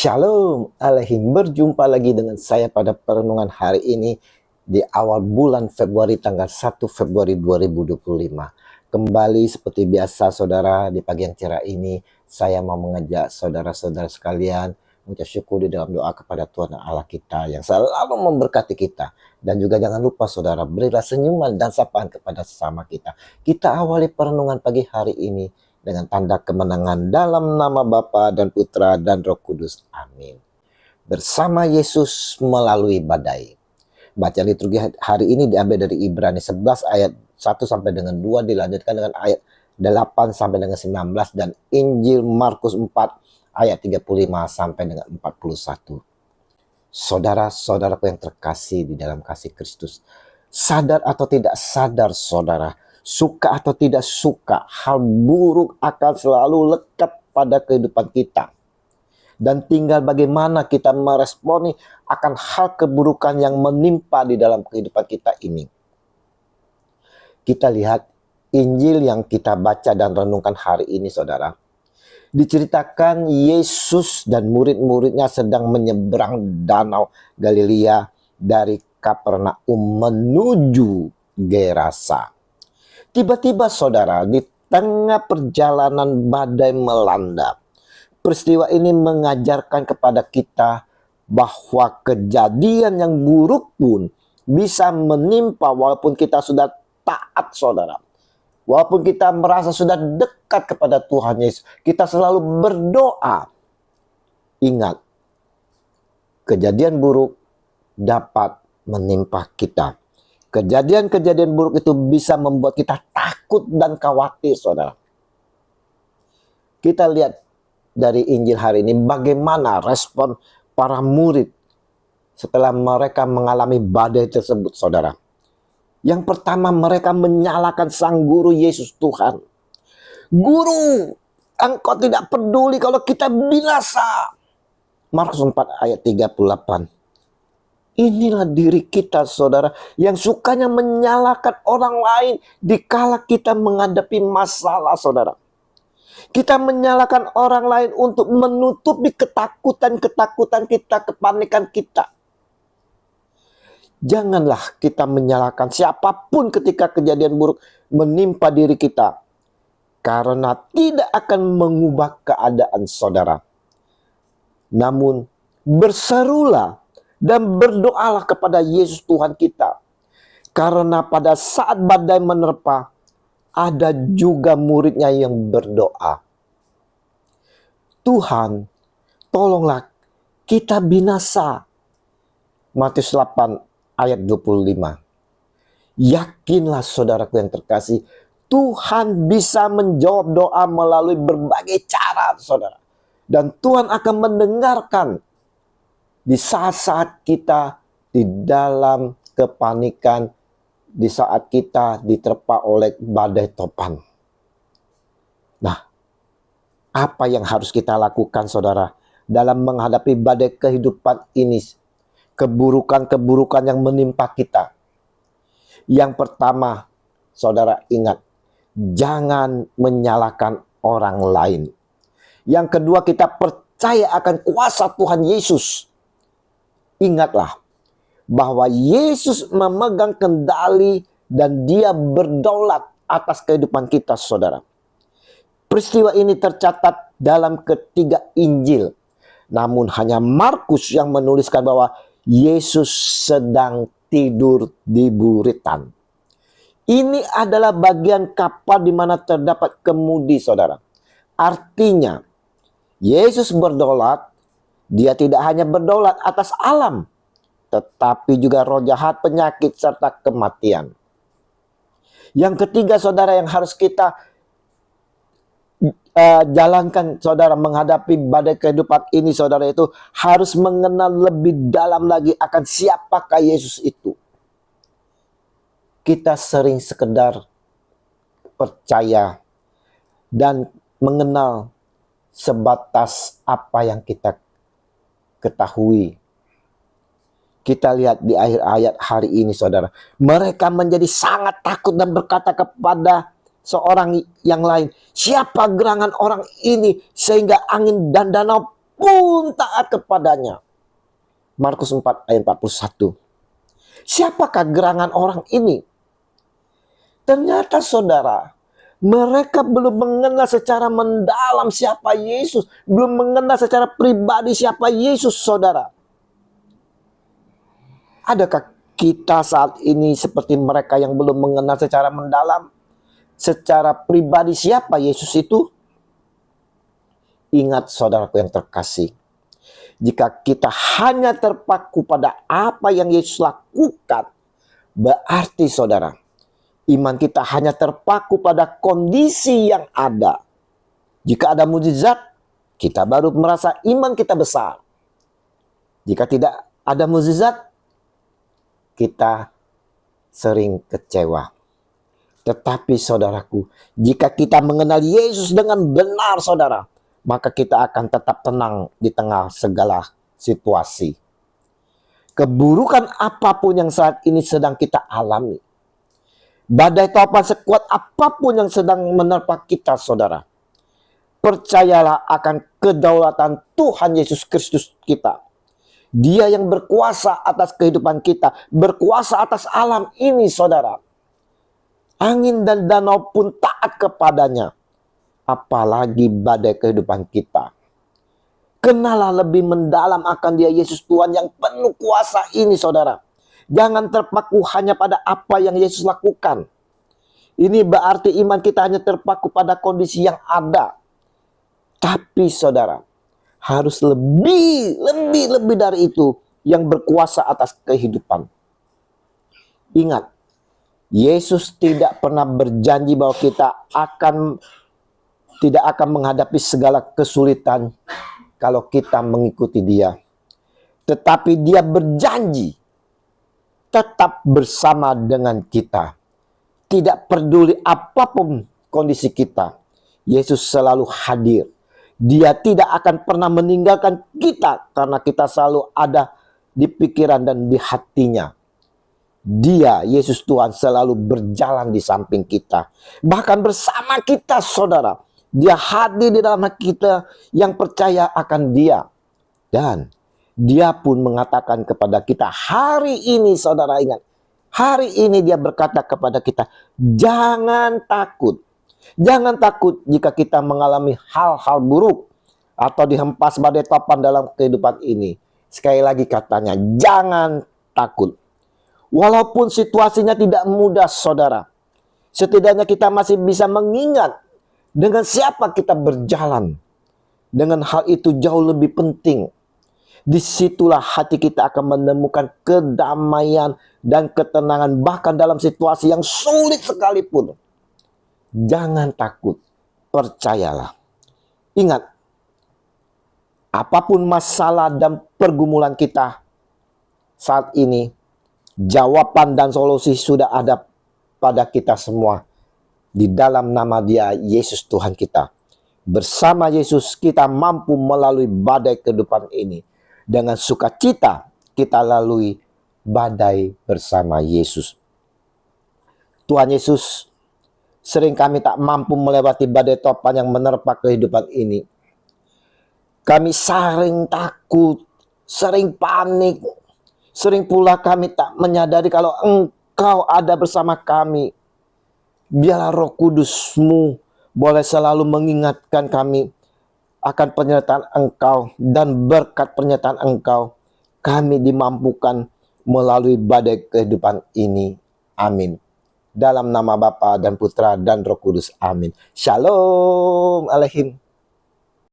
Shalom Alaikum, berjumpa lagi dengan saya pada perenungan hari ini di awal bulan Februari tanggal 1 Februari 2025. Kembali seperti biasa saudara, di pagi yang cerah ini saya mau mengajak saudara-saudara sekalian mengucap syukur di dalam doa kepada Tuhan Allah kita yang selalu memberkati kita. Dan juga jangan lupa saudara, berilah senyuman dan sapaan kepada sesama kita. Kita awali perenungan pagi hari ini dengan tanda kemenangan dalam nama Bapa dan Putra dan Roh Kudus. Amin. Bersama Yesus melalui badai. Bacaan liturgi hari ini diambil dari Ibrani 11 ayat 1 sampai dengan 2, dilanjutkan dengan ayat 8 sampai dengan 19, dan Injil Markus 4 ayat 35 sampai dengan 41. Saudara-saudaraku yang terkasih di dalam kasih Kristus, sadar atau tidak sadar saudara, suka atau tidak suka, hal buruk akan selalu lekat pada kehidupan kita. Dan tinggal bagaimana kita meresponi akan hal keburukan yang menimpa di dalam kehidupan kita ini. Kita lihat Injil yang kita baca dan renungkan hari ini saudara. Diceritakan Yesus dan murid-muridnya sedang menyeberang danau Galilea dari Kapernaum menuju Gerasa. Tiba-tiba saudara, di tengah perjalanan badai melanda. Peristiwa ini mengajarkan kepada kita bahwa kejadian yang buruk pun bisa menimpa walaupun kita sudah taat saudara. Walaupun kita merasa sudah dekat kepada Tuhan Yesus, kita selalu berdoa. Ingat, kejadian buruk dapat menimpa kita. Kejadian-kejadian buruk itu bisa membuat kita takut dan khawatir, saudara. Kita lihat dari Injil hari ini bagaimana respon para murid setelah mereka mengalami badai tersebut, saudara. Yang pertama, mereka menyalahkan sang guru Yesus Tuhan. Guru, engkau tidak peduli kalau kita binasa. Markus 4 ayat 38. Inilah diri kita saudara, yang sukanya menyalahkan orang lain dikala kita menghadapi masalah saudara. Kita menyalahkan orang lain untuk menutupi ketakutan-ketakutan kita, kepanikan kita. Janganlah kita menyalahkan siapapun ketika kejadian buruk menimpa diri kita, karena tidak akan mengubah keadaan saudara. Namun berserulah dan berdoalah kepada Yesus Tuhan kita. Karena pada saat badai menerpa, ada juga muridnya yang berdoa. Tuhan, tolonglah kita binasa. Matius 8 ayat 25. Yakinlah saudaraku yang terkasih, Tuhan bisa menjawab doa melalui berbagai cara saudara. Dan Tuhan akan mendengarkan di saat-saat kita di dalam kepanikan, di saat kita diterpa oleh badai topan. Nah, apa yang harus kita lakukan saudara dalam menghadapi badai kehidupan ini? Keburukan-keburukan yang menimpa kita. Yang pertama, saudara ingat, jangan menyalahkan orang lain. Yang kedua, kita percaya akan kuasa Tuhan Yesus. Ingatlah bahwa Yesus memegang kendali dan dia berdaulat atas kehidupan kita saudara. Peristiwa ini tercatat dalam ketiga Injil. Namun hanya Markus yang menuliskan bahwa Yesus sedang tidur di buritan. Ini adalah bagian kapal di mana terdapat kemudi saudara. Artinya Yesus berdaulat. Dia tidak hanya berdaulat atas alam, tetapi juga roh jahat, penyakit, serta kematian. Yang ketiga saudara yang harus kita jalankan saudara menghadapi badai kehidupan ini saudara, itu harus mengenal lebih dalam lagi akan siapakah Yesus itu. Kita sering sekedar percaya dan mengenal sebatas apa yang kita ketahui. Kita lihat di akhir ayat hari ini saudara, mereka menjadi sangat takut dan berkata kepada seorang yang lain, siapa gerangan orang ini sehingga angin dan danau pun taat kepadanya. Markus 4 ayat 41. Siapakah gerangan orang ini? Ternyata saudara, mereka belum mengenal secara mendalam siapa Yesus. Belum mengenal secara pribadi siapa Yesus, saudara. Adakah kita saat ini seperti mereka yang belum mengenal secara mendalam, secara pribadi siapa Yesus itu? Ingat saudaraku yang terkasih, jika kita hanya terpaku pada apa yang Yesus lakukan, berarti saudara, iman kita hanya terpaku pada kondisi yang ada. Jika ada mukjizat, kita baru merasa iman kita besar. Jika tidak ada mukjizat, kita sering kecewa. Tetapi saudaraku, jika kita mengenal Yesus dengan benar saudara, maka kita akan tetap tenang di tengah segala situasi. Keburukan apapun yang saat ini sedang kita alami, badai topan sekuat apapun yang sedang menerpa kita saudara, percayalah akan kedaulatan Tuhan Yesus Kristus kita. Dia yang berkuasa atas kehidupan kita, berkuasa atas alam ini saudara. Angin dan danau pun taat kepadanya, apalagi badai kehidupan kita. Kenalah lebih mendalam akan Dia Yesus Tuhan yang penuh kuasa ini saudara. Jangan terpaku hanya pada apa yang Yesus lakukan. Ini berarti iman kita hanya terpaku pada kondisi yang ada. Tapi saudara, harus lebih dari itu, yang berkuasa atas kehidupan. Ingat, Yesus tidak pernah berjanji bahwa kita tidak akan menghadapi segala kesulitan kalau kita mengikuti Dia. Tetapi Dia berjanji tetap bersama dengan kita. Tidak peduli apapun kondisi kita, Yesus selalu hadir. Dia tidak akan pernah meninggalkan kita karena kita selalu ada di pikiran dan di hatinya. Dia, Yesus Tuhan, selalu berjalan di samping kita. Bahkan bersama kita saudara. Dia hadir di dalam hati kita yang percaya akan Dia. Dan Dia pun mengatakan kepada kita hari ini saudara, ingat. Hari ini Dia berkata kepada kita, jangan takut. Jangan takut jika kita mengalami hal-hal buruk atau dihempas badai topan dalam kehidupan ini. Sekali lagi katanya, jangan takut. Walaupun situasinya tidak mudah saudara, setidaknya kita masih bisa mengingat dengan siapa kita berjalan. Dengan hal itu jauh lebih penting. Disitulah hati kita akan menemukan kedamaian dan ketenangan bahkan dalam situasi yang sulit sekalipun. Jangan takut, percayalah. Ingat, apapun masalah dan pergumulan kita saat ini, jawaban dan solusi sudah ada pada kita semua. Di dalam nama Dia, Yesus Tuhan kita. Bersama Yesus kita mampu melalui badai kehidupan ini. Dengan sukacita kita lalui badai bersama Yesus. Tuhan Yesus, sering kami tak mampu melewati badai topan yang menerpa kehidupan ini. Kami sering takut, sering panik. Sering pula kami tak menyadari kalau Engkau ada bersama kami. Biarlah Roh Kudus-Mu boleh selalu mengingatkan kami akan penyertaan Engkau, dan berkat penyertaan Engkau kami dimampukan melalui badai kehidupan ini. Amin. Dalam nama Bapa dan Putra dan Roh Kudus. Amin. Shalom Aleihim.